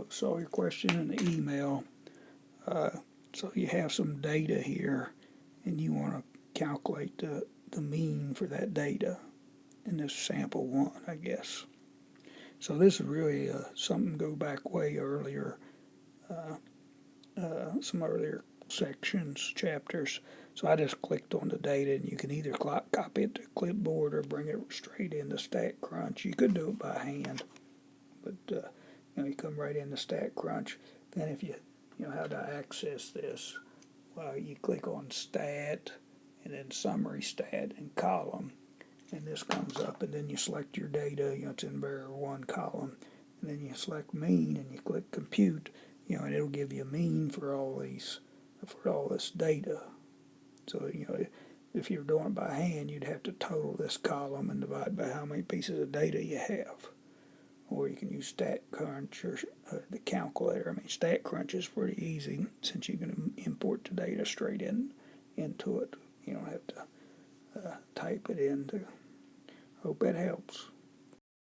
saw your question in the email. So you have some data here, and you want to calculate the mean for that data in this sample one, I guess. So this is really something go back way earlier, some earlier sections, chapters. So I just clicked on the data, and you can either copy it to clipboard or bring it straight into StatCrunch. You could do it by hand, but you come right into StatCrunch. Then if you know how to access this, well, you click on Stat, and then Summary Stat and Column, and this comes up, and then you select your data. It's in Bearer 1 column, and then you select Mean, and you click Compute. And it'll give you a mean for all this data. So if you're doing it by hand, you'd have to total this column and divide by how many pieces of data you have. Or you can use StatCrunch or the calculator. StatCrunch is pretty easy since you can import the data straight into it. You don't have to type it in. Hope that helps.